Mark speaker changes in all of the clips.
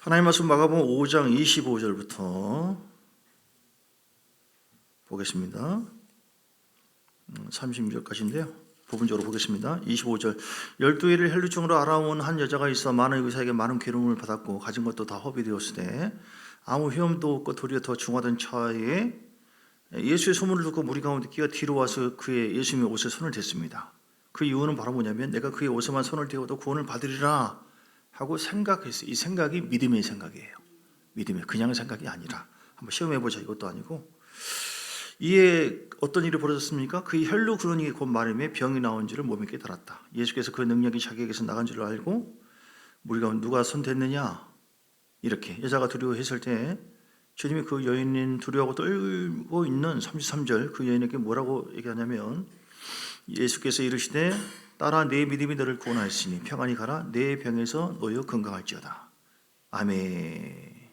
Speaker 1: 하나님 말씀 마가복음 5장 25절부터 보겠습니다. 36절까지인데요. 부분적으로 보겠습니다. 25절. 12일을 헬루중으로 알아온 한 여자가 있어 많은 의사에게 많은 괴로움을 받았고 가진 것도 다 허비되었으되 아무 효험도 없고 도리어 더 중하던 차에 예수의 소문을 듣고 무리 가운데 끼어 뒤로 와서 그의 예수님의 옷에 손을 댔습니다. 그 이유는 바로 뭐냐면 내가 그의 옷에만 손을 대어도 구원을 받으리라 하고 생각했어요. 이 생각이 믿음의 생각이에요. 믿음의 그냥 생각이 아니라 한번 시험해보자 이것도 아니고. 이에 어떤 일이 벌어졌습니까? 그의 혈루 근원이 곧 마름에 병이 나온 줄을 몸에 깨달았다. 예수께서 그 능력이 자기에게서 나간 줄을 알고 우리가 누가 손 댔느냐 이렇게 여자가 두려워했을 때 주님이 그 여인인 두려워하고 떨고 있는 33절 그 여인에게 뭐라고 얘기하냐면 예수께서 이르시되 딸아 내 믿음이 너를 구원하였으니 평안히 가라 내 병에서 놓여 건강할지어다. 아멘.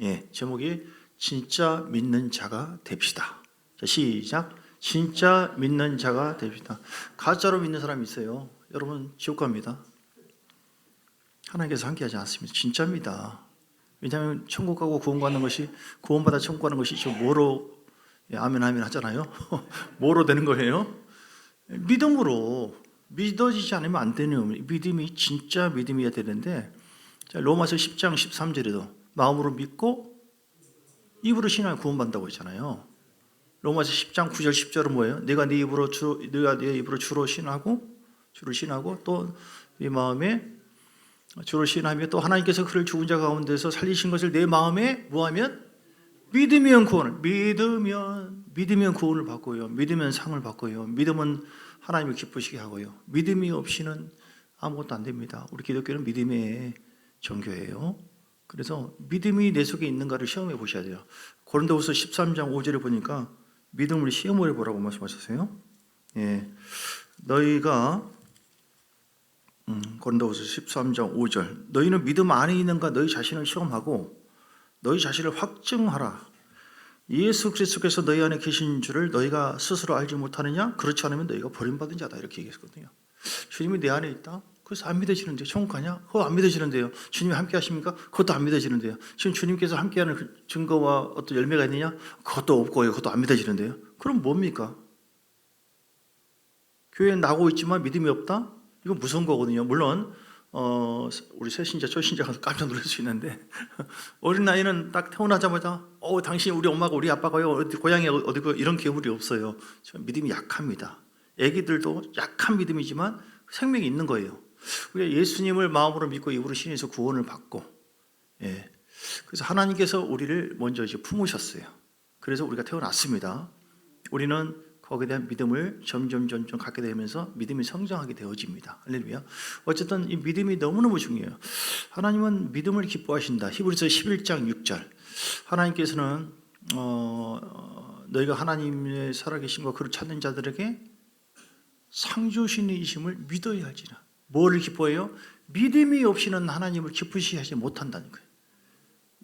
Speaker 1: 예, 제목이 진짜 믿는 자가 됩시다. 자, 시작. 진짜 믿는 자가 됩시다. 가짜로 믿는 사람이 있어요. 여러분 지옥 갑니다. 하나님께서 함께하지 않습니다. 진짜입니다. 왜냐하면 천국 가고 구원받는 것이 구원받아 천국 가는 것이 저 뭐로 아멘 아멘 하잖아요. 뭐로 되는 거예요? 믿음으로. 믿어지지 않으면 안 되는 믿음이 진짜 믿음이어야 되는데 로마서 10장 13절에도 마음으로 믿고 입으로 신하여 구원받는다고 했잖아요. 로마서 10장 9절 10절은 뭐예요? 내가 네 입으로 주로 신하고 주를 신하고 또 네 마음에 주를 신하며 또 하나님께서 그를 죽은 자 가운데서 살리신 것을 내 마음에 뭐하면 믿으면 구원을 믿으면 구원을 받고요. 믿으면 상을 받고요. 믿으면 하나님을 기쁘시게 하고요. 믿음이 없이는 아무것도 안 됩니다. 우리 기독교는 믿음의 종교예요. 그래서 믿음이 내 속에 있는가를 시험해 보셔야 돼요. 고린도후서 13장 5절에 보니까 믿음을 시험을 해보라고 말씀하셨어요. 예, 너희가 고린도후서 13장 5절 너희는 믿음 안에 있는가 너희 자신을 시험하고 너희 자신을 확증하라. 예수 그리스도께서 너희 안에 계신 줄을 너희가 스스로 알지 못하느냐? 그렇지 않으면 너희가 버림받은 자다 이렇게 얘기했거든요. 주님이 내 안에 있다? 그래서 안 믿어지는데 천국 가냐? 그거 안 믿어지는데요. 주님이 함께 하십니까? 그것도 안 믿어지는데요. 지금 주님께서 함께하는 증거와 어떤 열매가 있느냐? 그것도 없고요. 그것도 안 믿어지는데요. 그럼 뭡니까? 교회에 나오고 있지만 믿음이 없다? 이건 무서운 거거든요. 물론 우리 새신자, 초신자가 깜짝 놀랄 수 있는데 어린 나이는 딱 태어나자마자 당신 우리 엄마가 우리 아빠가요 어디 고향이 어디고 이런 괴물이 없어요. 믿음이 약합니다. 아기들도 약한 믿음이지만 생명이 있는 거예요. 우리가 예수님을 마음으로 믿고 입으로 신에서 구원을 받고, 예. 그래서 하나님께서 우리를 먼저 이제 품으셨어요. 그래서 우리가 태어났습니다. 우리는 거기에 대한 믿음을 점점 갖게 되면서 믿음이 성장하게 되어집니다. 할렐루야. 어쨌든 이 믿음이 너무너무 중요해요. 하나님은 믿음을 기뻐하신다. 히브리서 11장 6절. 하나님께서는 너희가 하나님의 살아계심과 그를 찾는 자들에게 상주신이심을 믿어야 할지라. 뭐를 기뻐해요? 믿음이 없이는 하나님을 기쁘시게 하지 못한다는 거예요.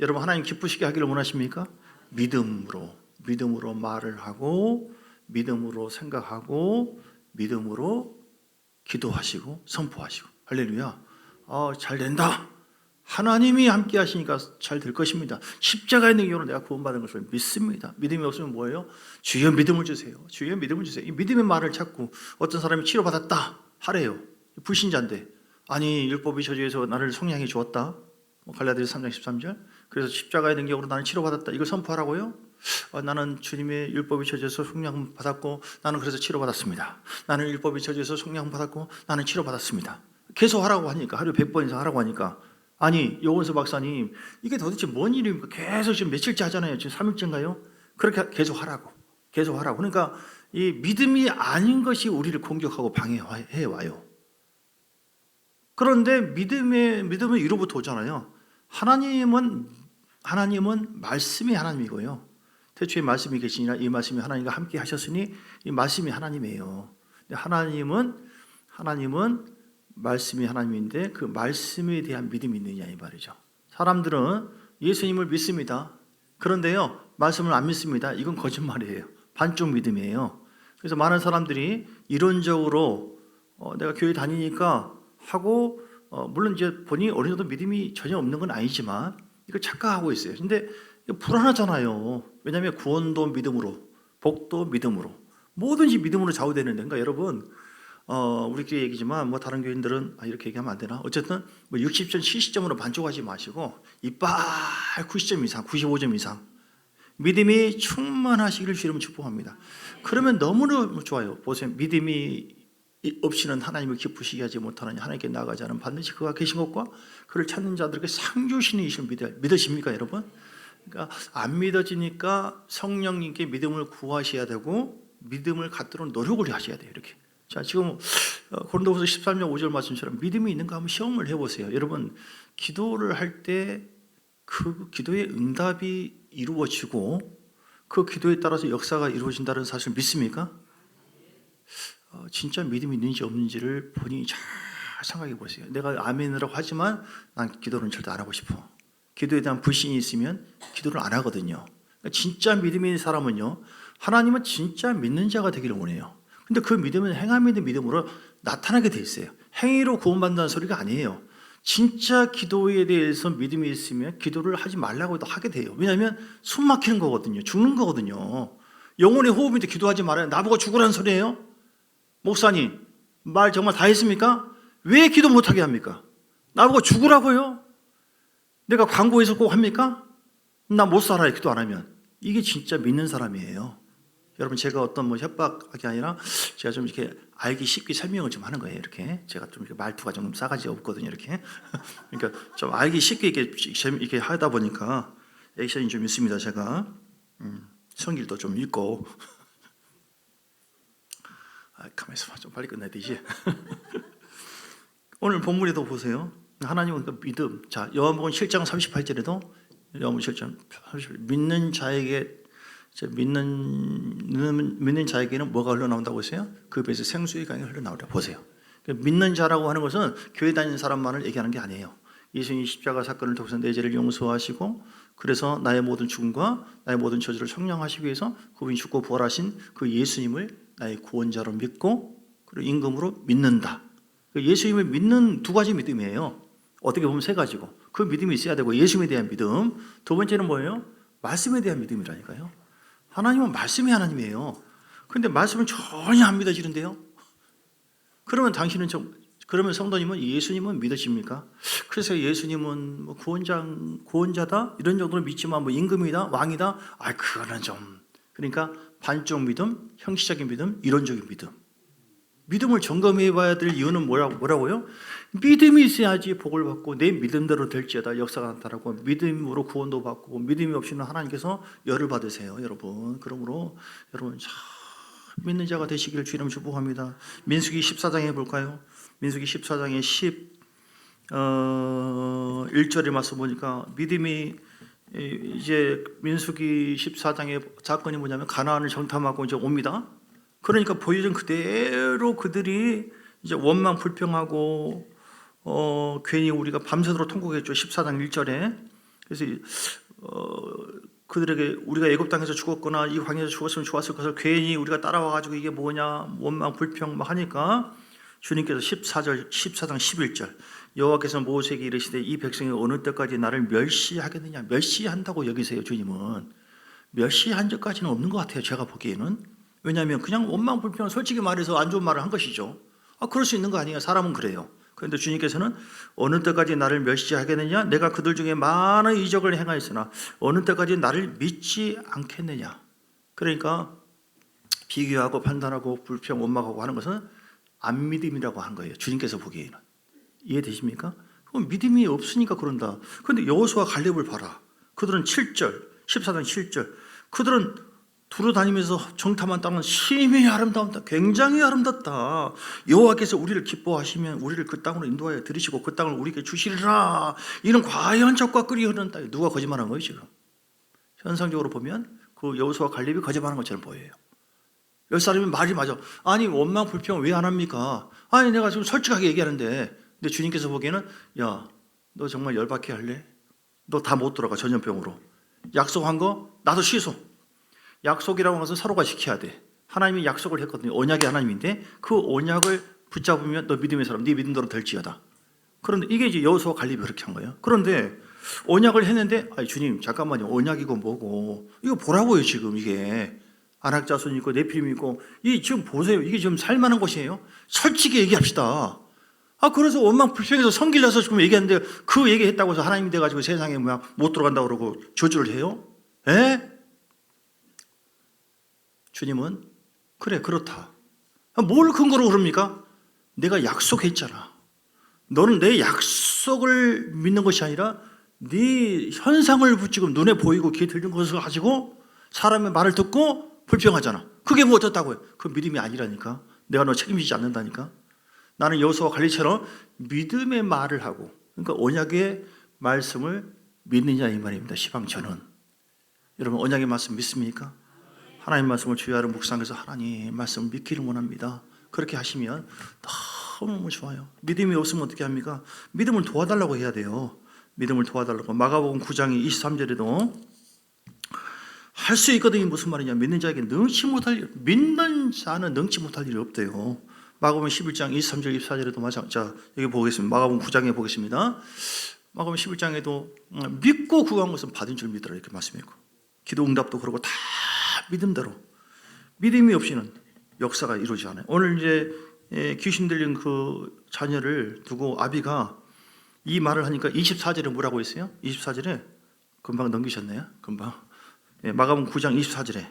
Speaker 1: 여러분 하나님 기쁘시게 하기를 원하십니까? 믿음으로 말을 하고 믿음으로 생각하고 믿음으로 기도하시고 선포하시고. 할렐루야. 잘 된다. 하나님이 함께 하시니까 잘 될 것입니다. 십자가의 능력으로 내가 구원받은 것을 믿습니다. 믿음이 없으면 뭐예요? 주여 믿음을 주세요. 주여 믿음을 주세요. 이 믿음의 말을 찾고 어떤 사람이 치료받았다 하래요. 불신자인데 아니 율법의 저주에서 나를 속량해 주었다. 갈라디아서 3장 13절. 그래서 십자가의 능력으로 나는 치료받았다. 이걸 선포하라고요? 나는 주님의 율법의 저주에서 속량 받았고 나는 그래서 치료받았습니다. 나는 율법의 저주에서 속량 받았고 나는 치료받았습니다. 계속 하라고 하니까 하루에 100번 이상 하라고 하니까 아니 요원서 박사님 이게 도대체 뭔 일입니까? 계속 지금 며칠째 하잖아요. 지금 3일째인가요? 그렇게 계속 하라고 그러니까 이 믿음이 아닌 것이 우리를 공격하고 방해해 와요. 그런데 믿음은 위로부터 오잖아요. 하나님은 말씀이 하나님이고요. 태초에 말씀이 계시니라 이 말씀이 하나님과 함께 하셨으니 이 말씀이 하나님이에요. 하나님은 말씀이 하나님인데 그 말씀에 대한 믿음이 있느냐 이 말이죠. 사람들은 예수님을 믿습니다. 그런데요 말씀을 안 믿습니다. 이건 거짓말이에요. 반쪽 믿음이에요. 그래서 많은 사람들이 이론적으로 내가 교회 다니니까 하고 물론 이제 본인이 어느 정도 믿음이 전혀 없는 건 아니지만 이걸 착각하고 있어요. 근데 이거 불안하잖아요. 왜냐하면 구원도 믿음으로, 복도 믿음으로, 뭐든지 믿음으로 좌우되는데, 그러니까 여러분 우리끼리 얘기지만 뭐 다른 교인들은 이렇게 얘기하면 안 되나? 어쨌든 뭐 60점, 70점으로 만족하지 마시고 이빨 90점 이상, 95점 이상 믿음이 충만하시기를 주님 축복합니다. 그러면 너무너무 좋아요. 보세요. 믿음이 없이는 하나님을 기쁘시게 하지 못하느니 하나님께 나아가지 않은 반드시 그가 계신 것과 그를 찾는 자들에게 상 주시는 이심을 믿으십니까 여러분? 그러니까 안 믿어지니까 성령님께 믿음을 구하셔야 되고 믿음을 갖도록 노력을 하셔야 돼요. 이렇게. 자, 지금 고린도후서 13장 5절 말씀처럼 믿음이 있는가 한번 시험을 해보세요. 여러분, 기도를 할 때 그 기도의 응답이 이루어지고 그 기도에 따라서 역사가 이루어진다는 사실을 믿습니까? 진짜 믿음이 있는지 없는지를 본인이 잘 생각해 보세요. 내가 아멘이라고 하지만 난 기도는 절대 안 하고 싶어. 기도에 대한 불신이 있으면 기도를 안 하거든요. 진짜 믿음이 있는 사람은요, 하나님은 진짜 믿는 자가 되기를 원해요. 근데 그 믿음은 행함 있는 믿음으로 나타나게 돼 있어요. 행위로 구원받는다는 소리가 아니에요. 진짜 기도에 대해서 믿음이 있으면 기도를 하지 말라고 해도 하게 돼요. 왜냐하면 숨 막히는 거거든요. 죽는 거거든요. 영혼의 호흡인데 기도하지 말아요. 나보고 죽으라는 소리예요? 목사님, 말 정말 다 했습니까? 왜 기도 못하게 합니까? 나보고 죽으라고요? 내가 광고해서 꼭 합니까? 나 못 살아요, 기도 안 하면. 이게 진짜 믿는 사람이에요. 여러분, 제가 어떤 뭐 협박이 아니라 제가 좀 이렇게 알기 쉽게 설명을 좀 하는 거예요. 이렇게 제가 좀 이렇게 말투가 좀 싸가지 없거든요. 이렇게 그러니까 좀 알기 쉽게 이렇게 하다 보니까 액션이 좀 있습니다. 제가 성길도 좀 읽고 가만히 있어봐. 좀 빨리 끝내야 되지. 오늘 본문에도 보세요. 하나님은 그 믿음. 자, 요한복음 7장 38절에도 요한복음 7장 38절 믿는 자에게는 뭐가 흘러나온다고 했어요? 그 배에서 생수의 강이 흘러나오라. 보세요. 믿는 자라고 하는 것은 교회 다니는 사람만을 얘기하는 게 아니에요. 예수님이 십자가 사건을 통해서 내 죄를 용서하시고 그래서 나의 모든 죽음과 나의 모든 저주를 청량하시기 위해서 그분이 죽고 부활하신 그 예수님을 나의 구원자로 믿고 그리고 임금으로 믿는다. 예수님을 믿는 두 가지 믿음이에요. 어떻게 보면 세 가지고 그 믿음이 있어야 되고 예수님에 대한 믿음. 두 번째는 뭐예요? 말씀에 대한 믿음이라니까요. 하나님은 말씀이 하나님이에요. 그런데 말씀은 전혀 안 믿어지는데요. 그러면 그러면 성도님은 예수님은 믿으십니까? 그래서 예수님은 뭐 구원자다 이런 정도로 믿지만 뭐 임금이다 왕이다. 그거는 좀 그러니까 반쪽 믿음, 형식적인 믿음, 이론적인 믿음. 믿음을 점검해봐야 될 이유는 뭐라고요? 믿음이 있어야지 복을 받고 내 믿음대로 될지어다 역사가 나타나고 믿음으로 구원도 받고 믿음이 없이는 하나님께서 열을 받으세요, 여러분. 그러므로 여러분 참 믿는 자가 되시기를 주님 축복합니다. 민수기 14장에 볼까요? 민수기 14장에 1절에 말씀 보니까 믿음이 이제 민수기 14장의 사건이 뭐냐면 가나안을 정탐하고 이제 옵니다. 그러니까 보여준 그대로 그들이 이제 원망 불평하고 괜히 우리가 밤새도록 통곡했죠. 14장 1절에. 그래서 그들에게 우리가 애굽 땅에서 죽었거나 이 광야에서 죽었으면 좋았을 것을 괜히 우리가 따라와 가지고 이게 뭐냐 원망 불평 막 하니까 주님께서 14장 11절 여호와께서 모세에게 이르시되 이 백성이 어느 때까지 나를 멸시하겠느냐. 멸시한다고 여기세요. 주님은 멸시한 적까지는 없는 것 같아요. 제가 보기에는. 왜냐하면 그냥 원망 불평 솔직히 말해서 안 좋은 말을 한 것이죠. 그럴 수 있는 거 아니에요. 사람은 그래요. 그런데 주님께서는 어느 때까지 나를 멸시하겠느냐. 내가 그들 중에 많은 이적을 행하였으나 어느 때까지 나를 믿지 않겠느냐. 그러니까 비교하고 판단하고 불평 원망하고 하는 것은 안 믿음이라고 한 거예요. 주님께서 보기에는. 이해되십니까? 그건 믿음이 없으니까 그런다. 그런데 여호수아 갈렙을 봐라. 그들은 7절 14장 7절 그들은 두루 다니면서 정탐한 땅은 심히 아름다웠다. 굉장히 아름답다. 여호와께서 우리를 기뻐하시면 우리를 그 땅으로 인도하여 들이시고 그 땅을 우리에게 주시리라. 이런 과연 젖과 꿀이 흐르는 땅에 누가 거짓말한 거예요 지금? 현상적으로 보면 그 여호수아 갈렙이 거짓말한 것처럼 보여요. 열 사람이 말이 맞아. 아니 원망 불평 왜 안 합니까? 아니 내가 지금 솔직하게 얘기하는데 근데 주님께서 보기에는 야 너 정말 열받게 할래? 너 다 못 돌아가 전염병으로. 약속한 거 나도 취소. 약속이라고 하는 것은 서로가 지켜야 돼. 하나님이 약속을 했거든요. 언약의 하나님인데 그 언약을 붙잡으면 너 믿음의 사람 네 믿음대로 될지어다. 그런데 이게 이제 여호수아 갈렙이 그렇게 한 거예요. 그런데 언약을 했는데, 아니 주님 잠깐만요, 언약이고 뭐고 이거 보라고요. 지금 이게 안악자손 있고 네피림 있고 이 지금 보세요. 이게 지금 살만한 것이에요. 솔직히 얘기합시다. 그래서 원망 불평해서 성길나서 지금 얘기하는데 그 얘기했다고 해서 하나님이 돼가지고 세상에 뭐야 못 들어간다고 그러고 저주를 해요? 에? 주님은 그래 그렇다. 뭘 근거로 그럽니까? 내가 약속했잖아. 너는 내 약속을 믿는 것이 아니라 네 현상을 지금 눈에 보이고 귀에 들리는 것을 가지고 사람의 말을 듣고 불평하잖아. 그게 뭐 어떻다고요? 그 믿음이 아니라니까. 내가 너 책임지지 않는다니까. 나는 여호수아 갈렙처럼 믿음의 말을 하고, 그러니까 언약의 말씀을 믿느냐 이 말입니다. 시방천은. 여러분 언약의 말씀 믿습니까? 하나님 말씀을 주야로 묵상해서 하나님 말씀을 믿기를 원합니다. 그렇게 하시면 너무 좋아요. 믿음이 없으면 어떻게 합니까? 믿음을 도와달라고 해야 돼요. 믿음을 도와달라고. 마가복음 9장 23절에도 할 수 있거든요. 무슨 말이냐? 믿는 자에게 능치 못할 일, 믿는 자는 능치 못할 일이 없대요. 마가복음 11장 23절 24절에도 마찬가지. 자, 여기 보겠습니다. 마가복음 9장에 보겠습니다. 마가복음 11장에도 믿고 구한 것은 받은 줄 믿으라 이렇게 말씀했고, 기도 응답도 그러고 다 믿음대로. 믿음이 없이는 역사가 이루어지지 않아요. 오늘 이제 귀신 들린 그 자녀를 두고 아비가 이 말을 하니까 24절에 뭐라고 했어요? 24절에 금방 넘기셨네요. 금방. 마가복음 9장 24절에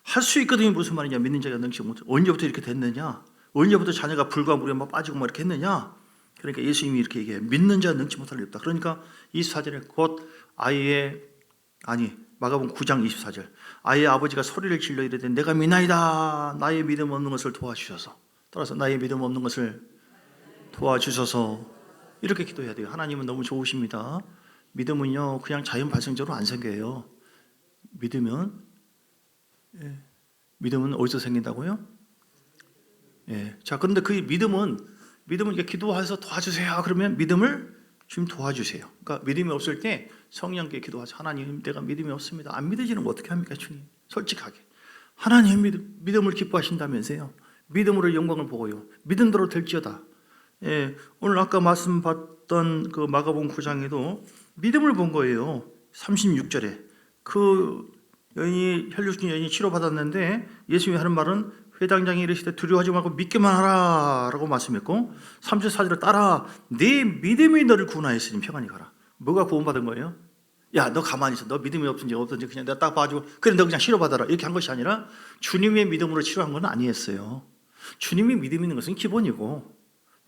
Speaker 1: 할 수 있거든요. 무슨 말이냐? 믿는 자가 능치 못해. 언제부터 이렇게 됐느냐? 언제부터 자녀가 불과 물에 막 빠지고 막 이렇게 했느냐? 그러니까 예수님이 이렇게 얘기해요. 믿는 자는 능치 못할 일 없다. 그러니까 24절에 곧 마가복음 9장 24절 아이의 아버지가 소리를 질러 이르되 내가 믿나이다. 나의 믿음 없는 것을 도와주셔서. 따라서 나의 믿음 없는 것을 도와주셔서 이렇게 기도해야 돼요. 하나님은 너무 좋으십니다. 믿음은요 그냥 자연 발생적으로 안 생겨요. 믿음은 어디서 생긴다고요? 자, 그런데 그 믿음은 이렇게 기도해서 도와주세요. 그러면 믿음을 주님 도와주세요. 그러니까 믿음이 없을 때 성령께 기도하죠. 하나님, 내가 믿음이 없습니다. 안 믿어지는 거 어떻게 합니까, 주님? 솔직하게. 하나님 믿음을 기뻐하신다면서요. 믿음으로 영광을 보고요. 믿음대로 될지어다. 오늘 아까 말씀 봤던 그 마가복음 9장에도 믿음을 본 거예요. 36절에 그 여인이 혈류증 여인이 치료받았는데 예수님이 하는 말은 회당장이 이르시되 두려워하지 말고 믿기만 하라 라고 말씀했고 34절에 따라 네 믿음이 너를 구원하였으니 평안히 가라. 뭐가 구원받은 거예요? 야, 너 가만히 있어. 너 믿음이 없든지 그냥 내가 딱 봐주고 그래 너 그냥 치료받아라 이렇게 한 것이 아니라 주님의 믿음으로 치료한 건 아니었어요. 주님이 믿음 있는 것은 기본이고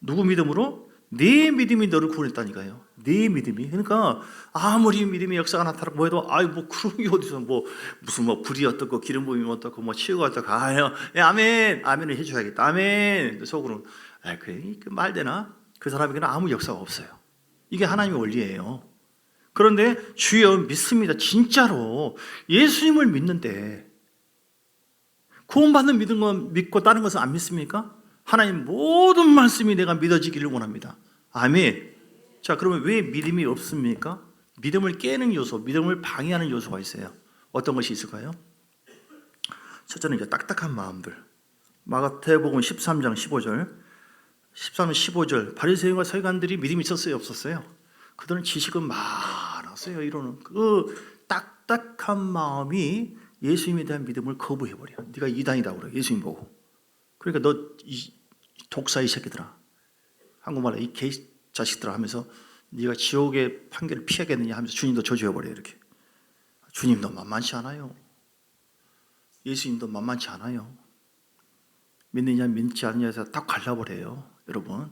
Speaker 1: 누구 믿음으로? 네 믿음이 너를 구원했다니까요. 네 믿음이. 그러니까 아무리 믿음의 역사가 나타나고 뭐 해도 뭐 그런 게 어디서 무슨 불이 어떻고 기름 부음이 어떻고 치유가 어떻고 아멘. 아멘을 해줘야겠다. 아멘. 속으로 그래 그 말 되나? 그 사람에게는 아무 역사가 없어요. 이게 하나님의 원리예요. 그런데 주여 믿습니다. 진짜로 예수님을 믿는데 구원받는 믿음은 믿고 다른 것은 안 믿습니까? 하나님 모든 말씀이 내가 믿어지기를 원합니다. 아멘. 자, 그러면 왜 믿음이 없습니까? 믿음을 깨는 요소, 믿음을 방해하는 요소가 있어요. 어떤 것이 있을까요? 첫째는 이제 딱딱한 마음들. 마태복음 13장 15절, 13장 15절. 바리새인과 서기관들이 믿음이 있었어요, 없었어요? 그들은 지식은 많았어요. 이러는 그 딱딱한 마음이 예수님에 대한 믿음을 거부해버려. 네가 이단이다 그래. 예수님 보고. 그러니까 너 이 독사 이 새끼들아, 한국말로 이 개 자식들아 하면서 네가 지옥의 판결을 피하겠느냐 하면서 주님도 저주해버려. 이렇게. 주님도 만만치 않아요. 예수님도 만만치 않아요. 믿느냐 믿지 않느냐에서 딱 갈라버려요. 여러분,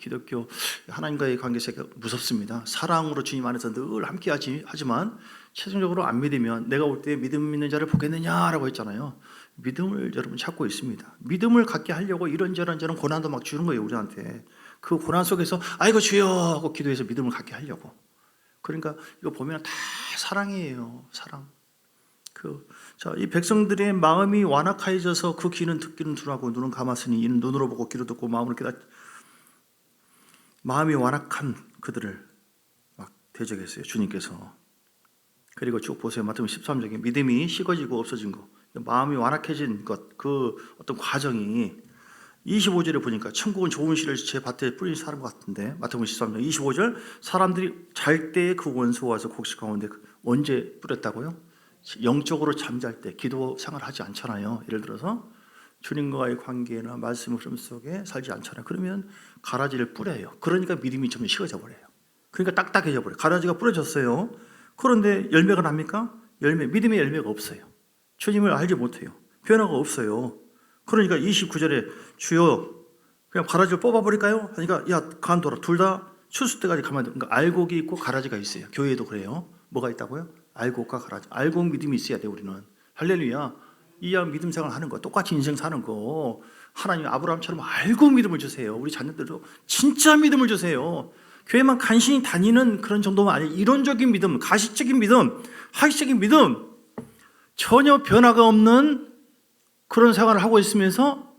Speaker 1: 기독교 하나님과의 관계가 무섭습니다. 사랑으로 주님 안에서 늘 함께 하지만 최종적으로 안 믿으면 내가 올 때 믿음 있는 자를 보겠느냐라고 했잖아요. 믿음을 여러분 찾고 있습니다. 믿음을 갖게 하려고 이런저런 고난도 막 주는 거예요, 우리한테. 그 고난 속에서 아이고 주여 하고 기도해서 믿음을 갖게 하려고. 그러니까 이거 보면 다 사랑이에요. 사랑. 이 백성들의 마음이 완악해져서 그 귀는 듣기는 둔하고 눈은 감았으니 이는 눈으로 보고 귀로 듣고 마음으로 깨닫. 마음이 완악한 그들을 막 대적했어요, 주님께서. 그리고 쭉 보세요. 마태복음 13장에 믿음이 식어지고 없어진 것, 마음이 완악해진 것, 그 어떤 과정이 25절에 보니까 천국은 좋은 씨를 제 밭에 뿌린 사람 같은데, 마태복음 13장 25절, 사람들이 잘 때에 그 원수가 와서 곡식 가운데 언제 뿌렸다고요? 영적으로 잠잘 때 기도 생활하지 않잖아요. 예를 들어서 주님과의 관계나 말씀의 흐름 속에 살지 않잖아요. 그러면 가라지를 뿌려요. 그러니까 믿음이 점점 식어져 버려요. 그러니까 딱딱해져 버려요. 가라지가 뿌려졌어요. 그런데 열매가 납니까? 믿음의 열매가 없어요. 주님을 알지 못해요. 변화가 없어요. 그러니까 29절에 주여 그냥 가라지를 뽑아버릴까요? 하니까 야 간둬라. 둘 다 추수 때까지 가면 돼. 그러니까 알곡이 있고 가라지가 있어요. 교회도 그래요. 뭐가 있다고요? 알곡과 가라지. 알곡 믿음이 있어야 돼 우리는. 할렐루야. 이야 믿음 생활 하는 거, 똑같이 인생 사는 거. 하나님 아브라함처럼 알고 믿음을 주세요. 우리 자녀들도 진짜 믿음을 주세요. 교회만 간신히 다니는 그런 정도만 아니에요. 이론적인 믿음, 가시적인 믿음, 하시적인 믿음, 전혀 변화가 없는 그런 생활을 하고 있으면서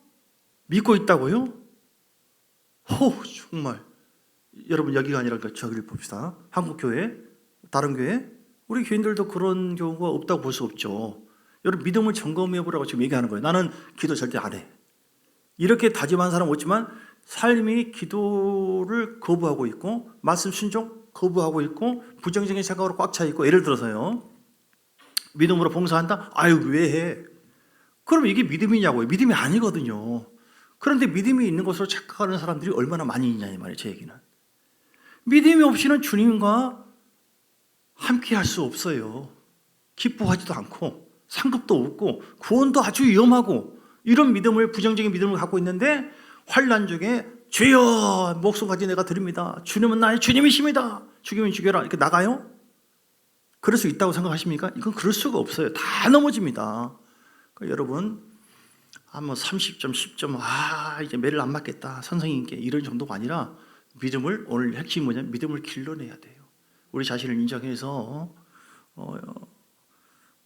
Speaker 1: 믿고 있다고요? 정말. 여러분 여기가 아니라 저기를 봅시다. 한국교회, 다른 교회, 우리 교인들도 그런 경우가 없다고 볼 수 없죠. 여러분 믿음을 점검해 보라고 지금 얘기하는 거예요. 나는 기도 절대 안 해. 이렇게 다짐한 사람 없지만 삶이 기도를 거부하고 있고 말씀 순종 거부하고 있고 부정적인 생각으로 꽉 차 있고, 예를 들어서요, 믿음으로 봉사한다? 아유 왜 해? 그럼 이게 믿음이냐고요? 믿음이 아니거든요. 그런데 믿음이 있는 것으로 착각하는 사람들이 얼마나 많이 있냐 이 말이에요. 제 얘기는 믿음이 없이는 주님과 함께 할 수 없어요. 기뻐하지도 않고 상급도 없고 구원도 아주 위험하고, 이런 믿음을, 부정적인 믿음을 갖고 있는데 환난 중에 주여 목숨까지 내가 드립니다. 주님은 나의 주님이십니다. 죽이면 죽여라. 이렇게 나가요? 그럴 수 있다고 생각하십니까? 이건 그럴 수가 없어요. 다 넘어집니다. 그러니까 여러분, 뭐 30점, 10점, 이제 매를 안 맞겠다. 선생님께 이런 정도가 아니라 믿음을, 오늘 핵심이 뭐냐면 믿음을 길러내야 돼요. 우리 자신을 인정해서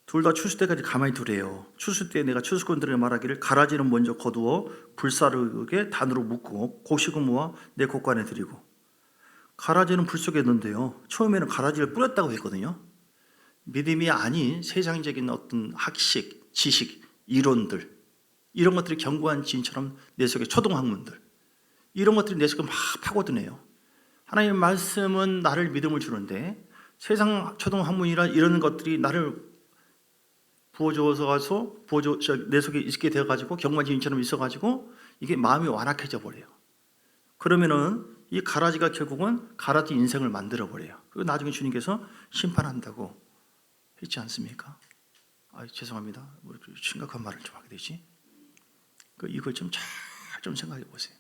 Speaker 1: 둘 다 추수 때까지 가만히 두래요. 추수 때 내가 추수꾼들에게 말하기를 가라지는 먼저 거두어 불사르게 단으로 묶고 곡식은 모아 내 곳간에 드리고. 가라지는 불 속에 넣는데요, 처음에는 가라지를 뿌렸다고 했거든요. 믿음이 아닌 세상적인 어떤 학식, 지식, 이론들, 이런 것들이 견고한 진처럼 내 속에 초등학문들, 이런 것들이 내 속에 막 파고드네요. 하나님의 말씀은 나를 믿음을 주는데 세상 초등학문이라 이런 것들이 나를 내 속에 있게 되어가지고 견고한 진처럼 있어가지고 이게 마음이 완악해져 버려요. 그러면은 이 가라지가 결국은 가라지 인생을 만들어 버려요. 그리고 나중에 주님께서 심판한다고 했지 않습니까? 죄송합니다. 뭐 심각한 말을 좀 하게 되지. 이걸 좀 잘 생각해 보세요.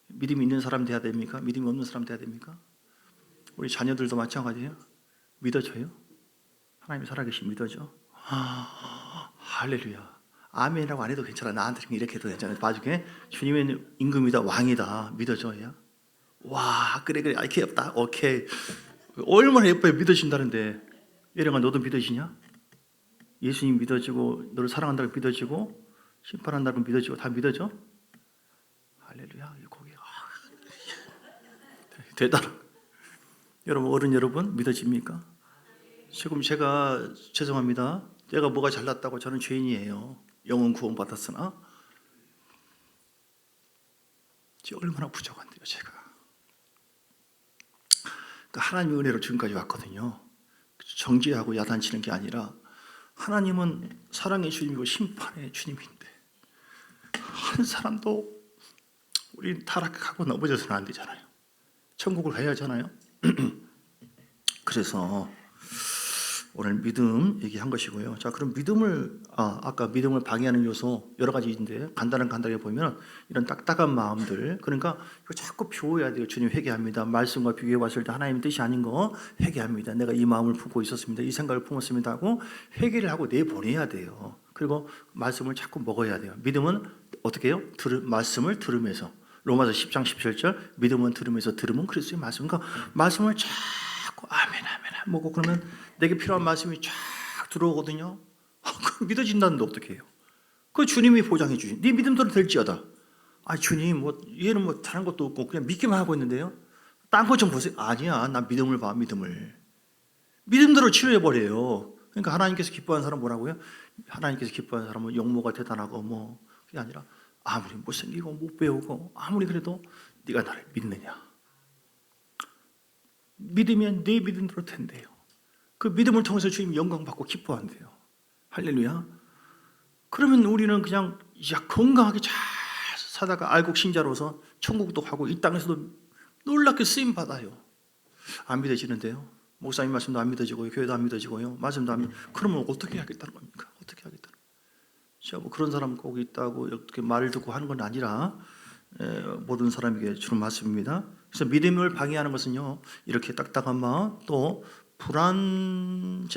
Speaker 1: 믿음이 있는 사람 돼야 됩니까? 믿음이 없는 사람 돼야 됩니까? 우리 자녀들도 마찬가지예요. 믿어져요? 하나님이 살아계신 믿어져? 할렐루야. 아멘이라고 안 해도 괜찮아. 나한테 이렇게 해도 괜찮아. 나중에 주님의 임금이다, 왕이다. 믿어져야. 와, 그래 이렇게 없다. 오케이. 얼마나 예뻐요. 믿어진다는데. 예령아, 너도 믿어지냐? 예수님 믿어지고 너를 사랑한다고 믿어지고 심판한다고 믿어지고 다 믿어져? 할렐루야. 거기 대단하. 여러분, 어른 여러분 믿어집니까? 지금 제가 죄송합니다. 제가 뭐가 잘났다고 저는 죄인이에요. 영혼 구원 받았으나 얼마나 부족한데요, 제가. 그러니까 하나님의 은혜로 지금까지 왔거든요. 정죄하고 야단치는 게 아니라 하나님은 사랑의 주님이고 심판의 주님인데 한 사람도 우리 타락하고 넘어져서는 안 되잖아요. 천국을 가야 하잖아요. 그래서 오늘 믿음 얘기한 것이고요. 자, 그럼 믿음을 아까 믿음을 방해하는 요소 여러 가지인데 간단하게 보면 이런 딱딱한 마음들, 그러니까 이거 자꾸 비워야 돼요. 주님 회개합니다. 말씀과 비교해 봤을 때 하나님의 뜻이 아닌 거 회개합니다. 내가 이 마음을 품고 있었습니다. 이 생각을 품었습니다 하고 회개를 하고 내보내야 돼요. 그리고 말씀을 자꾸 먹어야 돼요. 믿음은 어떻게 해요? 말씀을 들으면서. 로마서 10장 17절 믿음은 들으면서 들으면 그리스도의 말씀. 그러니까 말씀을 자꾸 아멘 먹고 그러면 내게 필요한 말씀이 쫙 들어오거든요. 믿어진다는데 어떻게 해요? 그 주님이 보장해 주신 네 믿음대로 될지어다. 주님 얘는 뭐 다른 것도 없고 그냥 믿기만 하고 있는데요. 딴 것 좀 보세요. 아니야, 나 믿음을 봐. 믿음대로 치료해 버려요. 그러니까 하나님께서 기뻐하는 사람 뭐라고요? 하나님께서 기뻐하는 사람은 용모가 대단하고 그게 아니라 아무리 못생기고 못 배우고 아무리 그래도 네가 나를 믿느냐? 믿으면 내 믿음대로 된대요. 그 믿음을 통해서 주님 영광 받고 기뻐한대요. 할렐루야. 그러면 우리는 그냥 건강하게 잘 사다가 알곡 신자로서 천국도 가고 이 땅에서도 놀랍게 쓰임 받아요. 안 믿어지는데요. 목사님 말씀도 안 믿어지고요. 교회도 안 믿어지고요. 말씀도 안 믿어. 그러면 어떻게 하겠다는 겁니까? 어떻게 하겠다는 겁니까? 제가 뭐 그런 사람 꼭 있다고 이렇게 말을 듣고 하는 건 아니라 모든 사람에게 주는 말씀입니다. 그래서 믿음을 방해하는 것은요, 이렇게 딱딱한 마음, 또 불안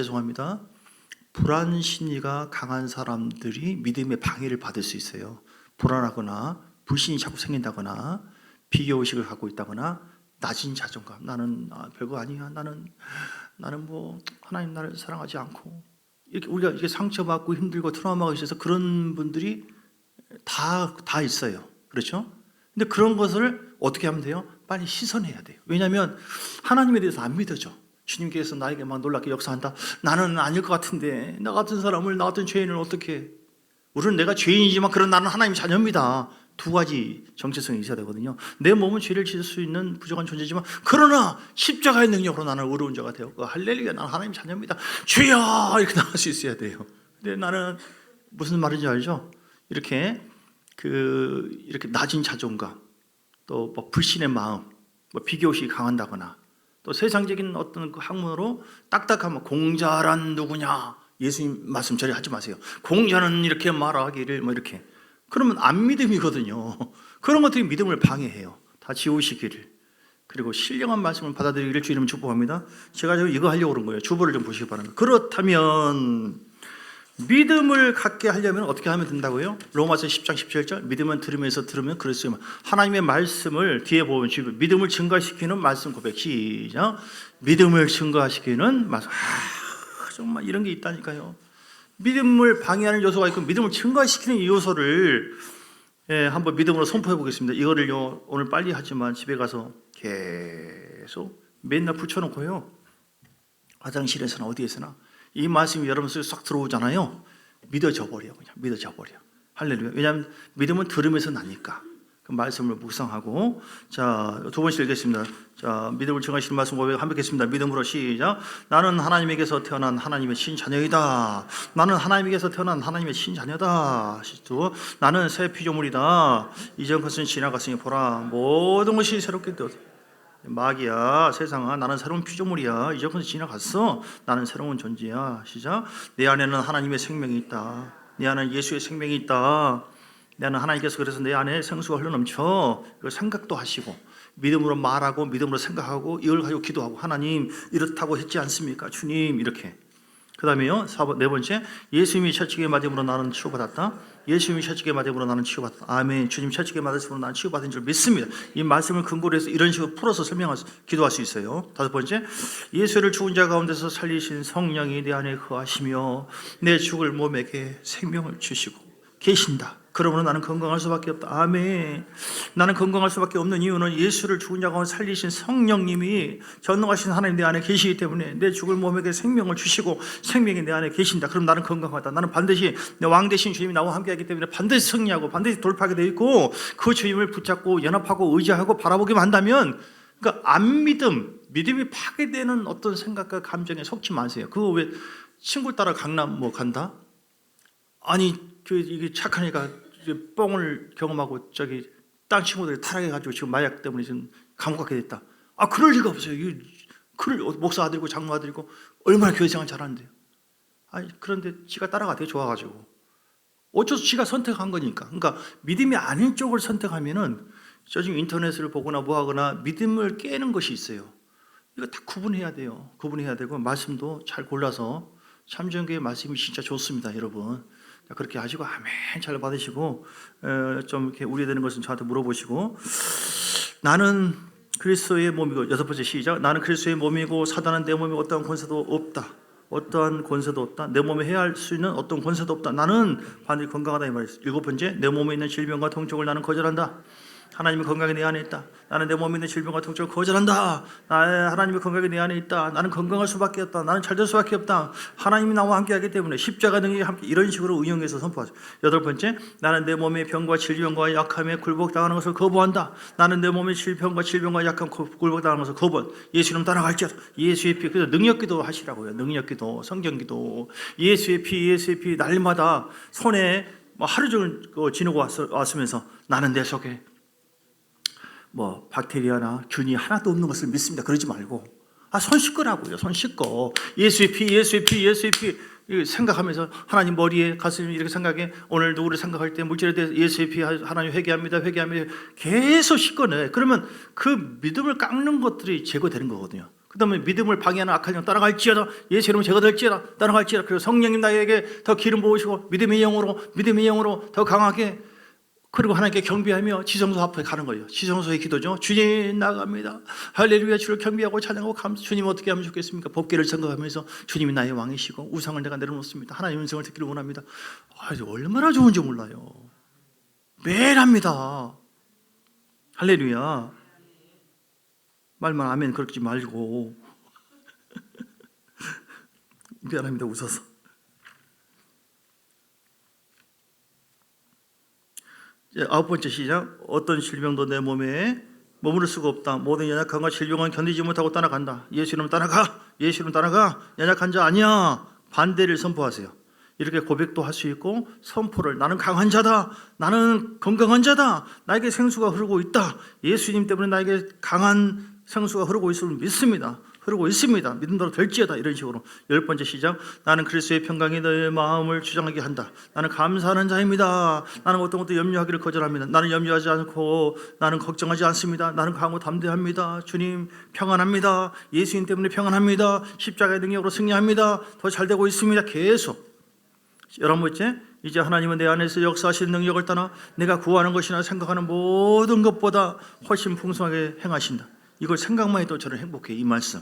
Speaker 1: 심리가 강한 사람들이 믿음의 방해를 받을 수 있어요. 불안하거나 불신이 자꾸 생긴다거나 비교의식을 갖고 있다거나 낮은 자존감, 나는 별거 아니야, 나는 뭐 하나님 나를 사랑하지 않고, 이렇게 우리가 이게 상처받고 힘들고 트라우마가 있어서 그런 분들이 다 있어요. 그렇죠? 근데 그런 것을 어떻게 하면 돼요? 빨리 씻어내야 돼요. 왜냐하면 하나님에 대해서 안 믿어져. 주님께서 나에게 막 놀랍게 역사한다. 나는 아닐 것 같은데 나 같은 사람을, 나 같은 죄인을 어떻게, 우리는 내가 죄인이지만 그런 나는 하나님 자녀입니다. 두 가지 정체성이 있어야 되거든요. 내 몸은 죄를 지을 수 있는 부족한 존재지만 그러나 십자가의 능력으로 나는 의로운 자가 되었고, 할렐루야, 나는 하나님 자녀입니다. 주여, 이렇게 나갈 수 있어야 돼요. 근데 나는 무슨 말인지 알죠? 이렇게 낮은 자존감, 또 뭐 불신의 마음, 뭐 비교의식이 강한다거나, 또 세상적인 어떤 그 학문으로 딱딱하면 공자란 누구냐, 예수님 말씀 저리 하지 마세요. 공자는 이렇게 말하기를 뭐 이렇게, 그러면 안 믿음이거든요. 그런 것들이 믿음을 방해해요. 다 지우시기를. 그리고 신령한 말씀을 받아들이기를 주님은 축복합니다. 제가 이거 하려고 그런 거예요. 주보를 좀 보시기 바랍니다. 그렇다면 믿음을 갖게 하려면 어떻게 하면 된다고요? 로마서 10장 17절, 믿음은 들으면서 들으면 그랬어요. 하나님의 말씀을 뒤에 보면 믿음을 증가시키는 말씀 고백. 시작. 믿음을 증가시키는 말씀. 정말 이런 게 있다니까요. 믿음을 방해하는 요소가 있고 믿음을 증가시키는 이 요소를 한번 믿음으로 선포해 보겠습니다. 이거를요, 오늘 빨리 하지만 집에 가서 계속 맨날 붙여놓고요, 화장실에서나 어디에서나 이 말씀이 여러분 속에 싹 들어오잖아요. 믿어져 버려. 그냥 믿어져 버려. 할렐루야. 왜냐하면 믿음은 들으면서 나니까. 그 말씀을 묵상하고, 자, 두 번씩 읽겠습니다. 자, 믿음을 증가시키는 말씀 고백 한번 읽겠습니다. 믿음으로 시작. 나는 하나님에게서 태어난 하나님의 신자녀이다. 나는 하나님에게서 태어난 하나님의 신자녀다. 또 나는 새 피조물이다. 이전 것은 지나갔으니 보라, 모든 것이 새롭게 되었다. 마귀야, 세상아, 나는 새로운 피조물이야. 이전 것은 지나갔어. 나는 새로운 존재야. 시작. 내 안에는 하나님의 생명이 있다. 내 안에는 예수의 생명이 있다. 나는 하나님께서 그래서 내 안에 생수가 흘러넘쳐. 이걸 생각도 하시고, 믿음으로 말하고, 믿음으로 생각하고, 이걸 가지고 기도하고, 하나님 이렇다고 했지 않습니까? 주님, 이렇게. 그 다음에요, 네 번째, 예수님이 채찍에 맞음으로 나는 치유받았다. 예수님이 채찍에 맞음으로 나는 치유받았다. 아멘. 주님 채찍에 맞으심으로 나는 치유받은 줄 믿습니다. 이 말씀을 근거로 해서 이런 식으로 풀어서 기도할 수 있어요. 다섯 번째, 예수를 죽은 자 가운데서 살리신 성령이 내 안에 거하시며 내 죽을 몸에게 생명을 주시고 계신다. 그러므로 나는 건강할 수밖에 없다. 아멘. 나는 건강할 수밖에 없는 이유는 예수를 죽은 자 가운데 살리신 성령님이 전능하신 하나님 내 안에 계시기 때문에 내 죽을 몸에게 생명을 주시고 생명이 내 안에 계신다. 그럼 나는 건강하다. 나는 반드시 내 왕 대신 주님이 나와 함께하기 때문에 반드시 승리하고 반드시 돌파하게 되어 있고, 그 주님을 붙잡고 연합하고 의지하고 바라보기만 한다면, 그러니까 안 믿음이 파괴되는 어떤 생각과 감정에 속지 마세요. 그거 왜 친구 따라 강남 뭐 간다? 아니 이게 착하니까 뻥을 경험하고 저기 딴 친구들이 타락해가지고 지금 마약 때문에 지금 감옥 가게 됐다. 그럴 리가 없어요. 목사 아들이고 장로 아들이고 얼마나 교회 생활 잘하는데요. 그런데 지가 따라가 되게 좋아가지고 어째서 지가 선택한 거니까. 그러니까 믿음이 아닌 쪽을 선택하면은, 저 지금 인터넷을 보거나 뭐하거나 믿음을 깨는 것이 있어요. 이거 다 구분해야 돼요. 구분해야 되고, 말씀도 잘 골라서, 참정교회 말씀이 진짜 좋습니다, 여러분. 그렇게 하시고 아멘 잘 받으시고, 좀 이렇게 우려되는 것은 저한테 물어보시고. 나는 그리스도의 몸이고, 여섯 번째 시작. 나는 그리스도의 몸이고 사단은 내 몸에 어떠한 권세도 없다. 어떠한 권세도 없다. 내 몸에 해할 수 있는 어떤 권세도 없다. 나는 반드시 건강하다 이 말이었어요. 일곱 번째, 내 몸에 있는 질병과 통증을 나는 거절한다. 하나님의 건강이 내 안에 있다. 나는 내 몸에 있는 질병과 통증을 거절한다. 하나님의 건강이 내 안에 있다. 나는 건강할 수밖에 없다. 나는 잘 될 수밖에 없다. 하나님이 나와 함께하기 때문에 십자가 능력이 함께, 이런 식으로 응용해서 선포하죠. 여덟 번째, 나는 내 몸의 병과 질병과 약함에 굴복당하는 것을 거부한다. 나는 내 몸의 질병과 약함 굴복당하는 것을 거부한다. 예수님 따라갈지어다. 예수의 피, 그래서 능력기도 하시라고요. 능력기도, 성경기도, 예수의 피 날마다 손에 하루 종일 지니고 왔으면서 나는 내 속에 박테리아나 균이 하나도 없는 것을 믿습니다. 그러지 말고 손 씻으라고요. 손 씻고 예수의 피 생각하면서 하나님 머리에 가슴에 이렇게 생각해. 오늘 누구를 생각할 때 물질에 대해서 예수의 피 하나님 회개합니다. 계속 씻거네. 그러면 그 믿음을 깎는 것들이 제거되는 거거든요. 그 다음에 믿음을 방해하는 악한 영 따라갈지어다. 예수 이름으로 제거될지어다. 따라갈지어다. 그리고 성령님 나에게 더 기름 부으시고 믿음의 영으로 더 강하게, 그리고 하나님께 경배하며 지성소 앞에 가는 거예요. 지성소의 기도죠. 주님 나갑니다. 할렐루야. 주를 경배하고 찬양하고 주님 어떻게 하면 좋겠습니까? 법궤를 생각하면서 주님이 나의 왕이시고 우상을 내가 내려놓습니다. 하나님의 음성을 듣기를 원합니다. 얼마나 좋은지 몰라요. 매일 합니다. 할렐루야. 말만 아멘 그러지 말고. 미안합니다. 웃어서. 아홉 번째 시작. 어떤 질병도 내 몸에 머무를 수가 없다. 모든 연약함과 질병은 견디지 못하고 떠나간다. 예수님 따라가. 연약한 자 아니야. 반대를 선포하세요. 이렇게 고백도 할 수 있고 선포를, 나는 강한 자다. 나는 건강한 자다. 나에게 생수가 흐르고 있다. 예수님 때문에 나에게 강한 생수가 흐르고 있음을 믿습니다. 믿음대로 될지어다. 이런 식으로. 열 번째 시작. 나는 그리스도의 평강이 너의 마음을 주장하게 한다. 나는 감사하는 자입니다. 나는 어떤 것도 염려하기를 거절합니다. 나는 염려하지 않고 나는 걱정하지 않습니다. 나는 강하고 담대합니다. 주님 평안합니다. 예수님 때문에 평안합니다. 십자가의 능력으로 승리합니다. 더 잘 되고 있습니다. 계속. 11번째, 이제 하나님은 내 안에서 역사하시는 능력을 떠나 내가 구하는 것이나 생각하는 모든 것보다 훨씬 풍성하게 행하신다. 이걸 생각만 해도 저는 행복해요. 이 말씀,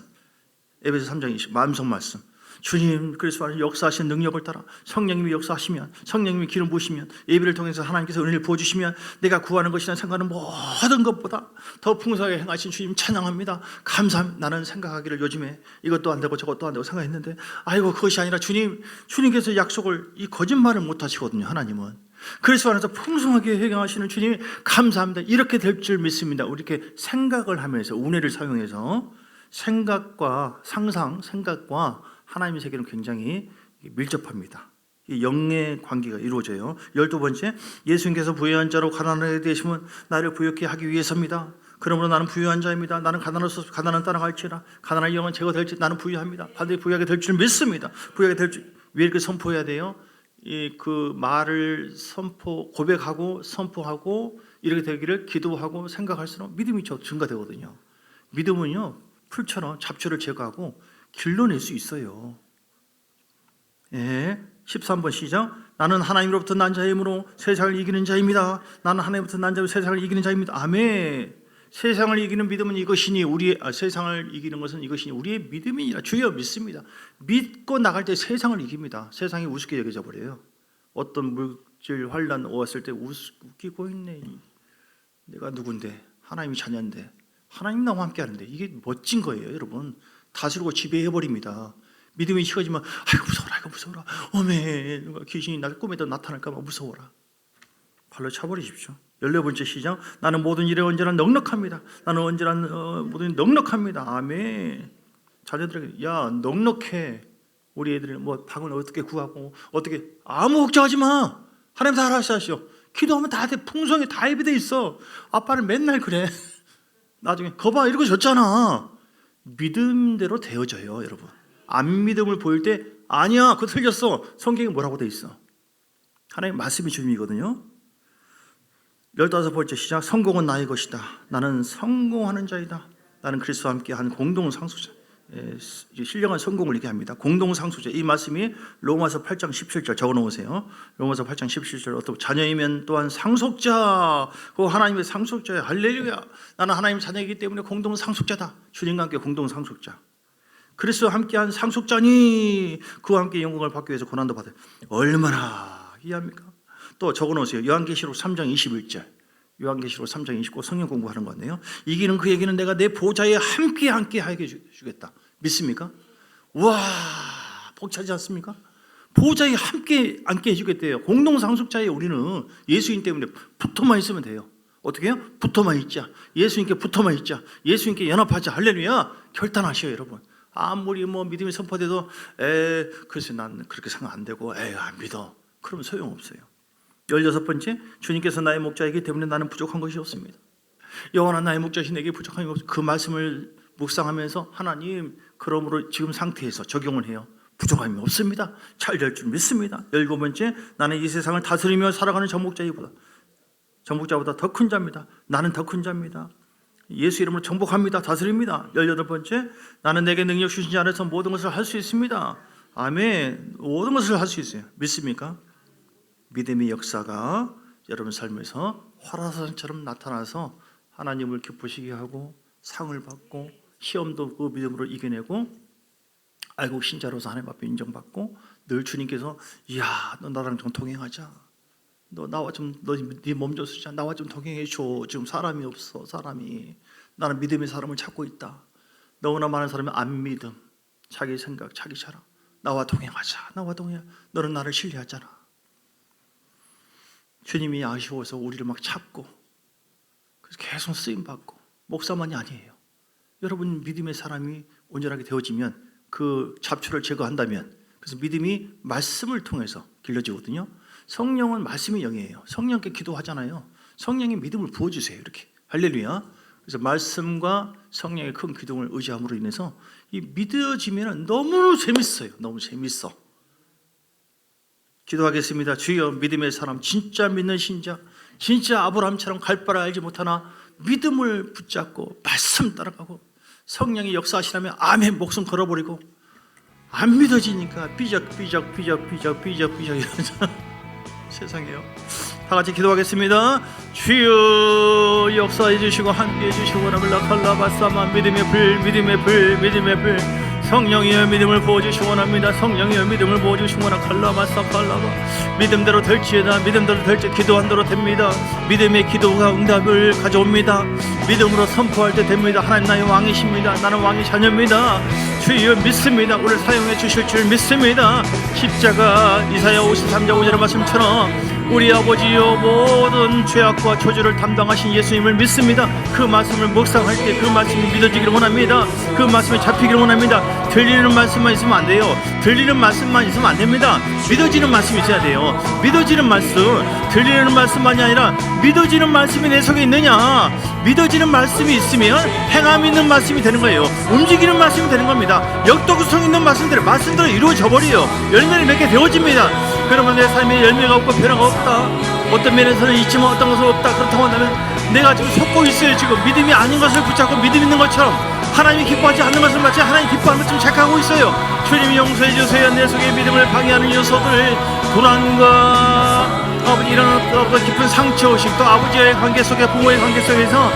Speaker 1: 에베소 3장 20 마음속 말씀. 주님 그리스도 안에 역사하시는 능력을 따라 성령님이 역사하시면, 성령님이 기름 부으시면, 예배를 통해서 하나님께서 은혜를 부어주시면 내가 구하는 것이나 생각하는 모든 것보다 더 풍성하게 행하신 주님 찬양합니다. 감사합니다. 나는 생각하기를 요즘에 이것도 안 되고 저것도 안 되고 생각했는데, 그것이 아니라 주님께서 약속을, 이 거짓말을 못 하시거든요. 하나님은 그리스도 안에서 풍성하게 회개하시는 주님이 감사합니다. 이렇게 될 줄 믿습니다. 우리 이렇게 생각을 하면서 운해를 사용해서 생각과 상상, 생각과 하나님의 세계는 굉장히 밀접합니다. 영의 관계가 이루어져요. 12번째, 예수님께서 부유한 자로 가난하게 되시면 나를 부유케 하기 위해서입니다. 그러므로 나는 부유한 자입니다. 나는 가난은 따라갈지라. 가난한 영은 제거될지. 나는 부유합니다. 반드시 부유하게 될 줄 믿습니다. 부유하게 될 줄. 왜 이렇게 선포해야 돼요? 그 말을 고백하고 선포하고 이렇게 되기를 기도하고 생각할수록 믿음이 증가되거든요. 믿음은요, 풀처럼 잡초를 제거하고 길러낼 수 있어요. 13번 시작. 나는 하나님으로부터 난 자이므로 세상을 이기는 자입니다. 나는 하나님으로부터 난 자이므로 세상을 이기는 자입니다. 아멘. 세상을 이기는 믿음은 이것이니 세상을 이기는 것은 이것이니 우리의 믿음이니라. 주여 믿습니다. 믿고 나갈 때 세상을 이깁니다. 세상이 우습게 여겨져 버려요. 어떤 물질 환란 왔을 때 웃기고 있네. 내가 누군데, 하나님이 자녀인데, 하나님 나와 함께 하는데, 이게 멋진 거예요. 여러분, 다스리고 지배해버립니다. 믿음이 식어지면 무서워라. 어메, 귀신이 날 꿈에도 나타날까 봐 무서워라. 발로 차버리십시오. 14번째 시작. 나는 모든 일에 언제나 넉넉합니다. 모든 일에 넉넉합니다. 아멘. 자녀들에게 넉넉해. 우리 애들은 방을 어떻게 구하고 어떻게, 아무 걱정하지 마. 하나님 다 알아서 기도하면 다 돼. 풍성에 다 예비돼 있어. 아빠는 맨날 그래. 나중에 거봐 이러고 졌잖아. 믿음대로 되어져요. 여러분, 안 믿음을 보일 때 아니야 그거 틀렸어. 성경에 뭐라고 돼 있어? 하나님 말씀이 주님이거든요. 15번째 시작. 성공은 나의 것이다. 나는 성공하는 자이다. 나는 그리스도와 함께 한 공동 상속자. 신령한 성공을 얘기합니다. 공동 상속자. 이 말씀이 로마서 8장 17절 적어놓으세요. 로마서 8장 17절. 어떤 자녀이면 또한 상속자. 그 하나님의 상속자야. 할렐루야. 나는 하나님 자녀이기 때문에 공동 상속자다. 주님과 함께 공동 상속자. 그리스도와 함께한 상속자니 그와 함께 영광을 받기 위해서 고난도 받아요. 얼마나 이해합니까? 또 적어놓으세요. 요한계시록 3장 21절. 요한계시록 3장 29 성경 공부하는 건데요. 이기는 그에게는 내가 내 보좌에 함께 하게 주겠다. 믿습니까? 와, 벅차지 않습니까? 보좌에 함께 앉게 해주겠대요. 공동상속자에 우리는 예수님 때문에 붙어만 있으면 돼요. 어떻게 해요? 붙어만 있자. 예수님께 붙어만 있자. 예수님께 연합하자. 할렐루야. 결단하시오 여러분. 아무리 믿음이 선포돼도 글쎄 난 그렇게 생각 안 되고 안 믿어. 그러면 소용없어요. 16번째, 주님께서 나의 목자이기 때문에 나는 부족한 것이 없습니다. 여호와는 나의 목자이시 내게 부족한 것이 없습니다. 그 말씀을 묵상하면서 하나님 그러므로 지금 상태에서 적용을 해요. 부족함이 없습니다. 잘 될 줄 믿습니다. 17번째, 나는 이 세상을 다스리며 살아가는 정복자보다 더 큰 자입니다. 나는 더 큰 자입니다. 예수 이름으로 정복합니다. 다스립니다. 18번째, 나는 내게 능력 주신 자 안에서 모든 것을 할 수 있습니다. 아멘. 모든 것을 할 수 있어요. 믿습니까? 믿음의 역사가 여러분 삶에서 화라산처럼 나타나서 하나님을 기쁘시게 하고 상을 받고 시험도 그 믿음으로 이겨내고 알고 신자로서 하나님 앞에 인정받고 늘 주님께서 이야 너 나랑 좀 동행하자. 너 나와 좀 네 몸 좀 쓰자. 나와 좀 동행해줘. 지금 사람이 없어. 나는 믿음의 사람을 찾고 있다. 너무나 많은 사람이 안 믿음, 자기 생각, 자기 자랑. 나와 동행하자. 너는 나를 신뢰하잖아. 주님이 아쉬워서 우리를 막 찾고 그래서 계속 쓰임받고 목사만이 아니에요. 여러분 믿음의 사람이 온전하게 되어지면 그 잡초를 제거한다면 그래서 믿음이 말씀을 통해서 길러지거든요. 성령은 말씀이 영이에요. 성령께 기도하잖아요. 성령이 믿음을 부어주세요. 이렇게 할렐루야. 그래서 말씀과 성령의 큰 기둥을 의지함으로 인해서 이 믿어지면 너무 재밌어요. 너무 재밌어. 기도하겠습니다. 주여 믿음의 사람 진짜 믿는 신자 진짜 아브라함처럼 갈 바를 알지 못하나 믿음을 붙잡고 말씀 따라가고 성령이 역사하시라면 아멘 목숨 걸어버리고 안 믿어지니까 삐적 세상에요. 다 같이 기도하겠습니다. 주여 역사해 주시고 함께해 주시고 라블라칼라바사마 믿음의 불 성령이여 믿음을 부어주시기 원합니다. 성령이여 믿음을 부어주시기 원합니다. 칼라마사 믿음대로 될지어다. 믿음대로 될지 기도한 대로 됩니다. 믿음의 기도가 응답을 가져옵니다. 믿음으로 선포할 때 됩니다. 하나님 나의 왕이십니다. 나는 왕의 자녀입니다. 주여 믿습니다. 우리를 사용해 주실 줄 믿습니다. 십자가 이사야 53장 5절의 말씀처럼 우리 아버지여 모든 죄악과 저주를 담당하신 예수님을 믿습니다. 그 말씀을 묵상할 때 그 말씀이 믿어지기를 원합니다. 그 말씀이 잡히기를 원합니다. 들리는 말씀만 있으면 안 돼요. 들리는 말씀만 있으면 안 됩니다. 믿어지는 말씀이 있어야 돼요. 믿어지는 말씀, 들리는 말씀만이 아니라 믿어지는 말씀이 내 속에 있느냐. 믿어지는 말씀이 있으면 행함 있는 말씀이 되는 거예요. 움직이는 말씀이 되는 겁니다. 역도구성 있는 말씀대로 이루어져 버려요. 열매를 맺게 되어집니다. 그러면 내 삶에 열매가 없고 변화가 없다. 어떤 면에서는 있지만 어떤 것은 없다. 그렇다고 한다면 내가 지금 속고 있어요. 지금 믿음이 아닌 것을 붙잡고 믿음 있는 것처럼 하나님이 기뻐하지 않는 것을 마치 하나님 기뻐하는 것처럼 착각하고 있어요. 주님이 용서해 주세요. 내 속에 믿음을 방해하는 요소들, 불안과 이런 어떤 깊은 상처의식, 또 아버지의 관계 속에 부모의 관계 속에서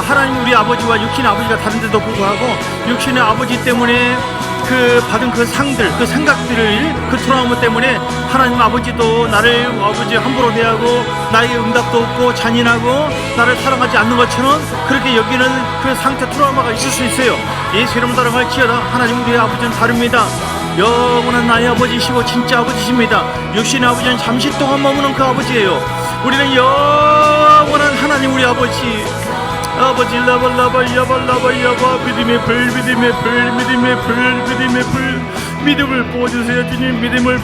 Speaker 1: 하나님 우리 아버지와 육신의 아버지가 다른데도 불구하고 육신의 아버지 때문에 그 받은 그 상들, 그 생각들을 그 트라우마 때문에 하나님 아버지도 나를 아버지 함부로 대하고 나에게 응답도 없고 잔인하고 나를 사랑하지 않는 것처럼 그렇게 여기는 그 상태 트라우마가 있을 수 있어요. 예수 이름으로 따라갈지어다. 하나님 우리의 아버지는 다릅니다. 영원한 나의 아버지시고 진짜 아버지십니다. 육신의 아버지는 잠시 동안 머무는 그 아버지예요. 우리는 영원한 하나님 우리 아버지 라발라발라발라발라발라바 믿음의 불 믿음을 부어주세요. 주님 믿음을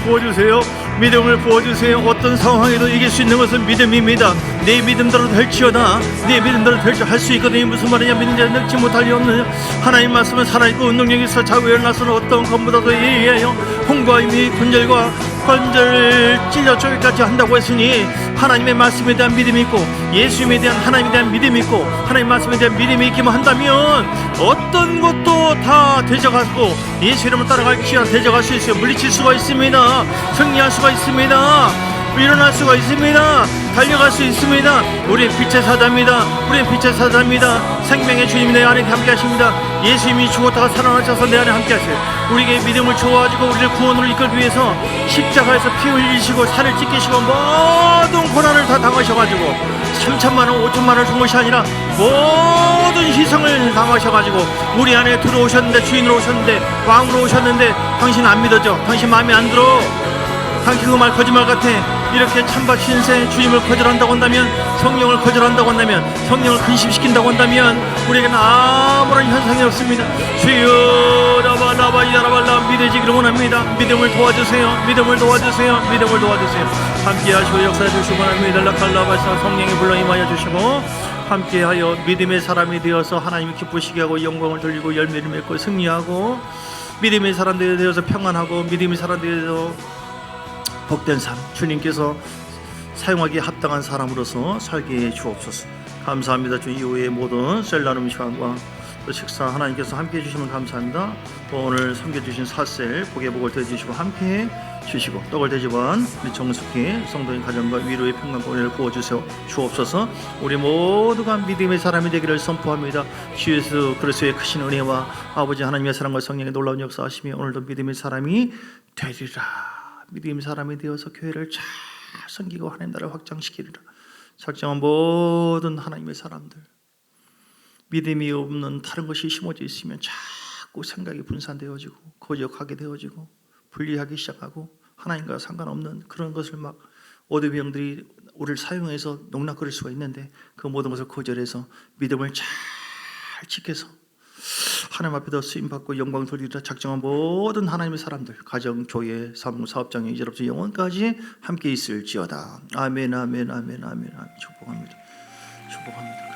Speaker 1: 부어주세요. 어떤 상황에도 이길 수 있는 것은 믿음입니다. 내 믿음대로 될지어다. 내 믿음대로 될지 할 수 있거든요. 무슨 말이냐. 믿는 자는 늙지 못할 리 없느냐. 하나님 말씀은 살아있고 운동력이 있어 자고 일어나서는 어떤 것보다도 예의하여 홍과 힘이 관절 찔려 쪼개까지 한다고 했으니 하나님의 말씀에 대한 믿음이 있고 예수님에 대한 하나님에 대한 믿음이 있고 하나님 말씀에 대한 믿음이 있기만 한다면 어떤 것도 다 대적하고 예수 이름을 따라갈지어다. 대적할 수 있어요. 물리칠 수가 있습니다. 승리할 수가 있습니다. 일어날 수가 있습니다.
Speaker 2: 달려갈 수 있습니다. 우리는 빛의 사자입니다. 우리는 빛의 사자입니다. 생명의 주님 내 안에 함께 하십니다. 예수님이 죽었다가 살아나셔서 내 안에 함께 하세요. 우리에게 믿음을 주어가지고 우리를 구원으로 이끌기 위해서 십자가에서 피 흘리시고 살을 찢기시고 모든 고난을 다 당하셔가지고 3천만 원 5천만 원을 준 것이 아니라 모든 희생을 당하셔가지고 우리 안에 들어오셨는데, 주인으로 오셨는데, 왕으로 오셨는데 당신 안 믿어져? 당신 마음에 안 들어? 당신 그 말 거짓말 같아. 이렇게 찬밥 신세 주님을 거절한다고 한다면, 성령을 거절한다고 한다면, 성령을 근심시킨다고 한다면 우리에게는 아무런 현상이 없습니다. 주여 라바라바이라발라 믿어지기를 원합니다. 믿음을 도와주세요. 믿음을 도와주세요. 믿음을 도와주세요. 함께하시고 역사해 주시기 원합니다. 라칼라바사 성령의 불러 임하여 주시고 함께하여 믿음의 사람이 되어서 하나님이 기쁘시게 하고 영광을 돌리고 열매를 맺고 승리하고 믿음의 사람들이 되어서 평안하고 믿음의 사람들이 되어서 복된 삶, 주님께서 사용하기에 합당한 사람으로서 살게 해 주옵소서. 감사합니다. 주 이후의 모든 셀라눔 시간과 또 식사 하나님께서 함께 해주시면 감사합니다. 또 오늘 섬겨주신 사셀 복의 복을 더해주시고 함께 주시고 떡을 대접한 우리 정숙희 성도인 가정과 위로의 평강과 은혜를 부어주세요. 주옵소서. 우리 모두가 믿음의 사람이 되기를 선포합니다. 주 예수 그리스도의 크신 은혜와 아버지 하나님의 사랑과 성령의 놀라운 역사하심이 오늘도 믿음의 사람이 되리라. 믿음의 사람이 되어서 교회를 잘 섬기고 하나님 나라를 확장시키리라. 작정한 모든 하나님의 사람들, 믿음이 없는 다른 것이 심어져 있으면 자꾸 생각이 분산되어지고 거역하게 되어지고 분리하기 시작하고 하나님과 상관없는 그런 것을 막 어둠의 영들이 우리를 사용해서 농락거릴 수가 있는데 그 모든 것을 거절해서 믿음을 잘 지켜서 하나님 앞에서 쓰임받고 영광 돌리라 작정한 모든 하나님의 사람들, 가정, 교회, 사무, 사업장에 이제로부터 영원까지 함께 있을지어다. 아멘, 아멘, 아멘, 아멘, 아멘. 축복합니다. 축복합니다.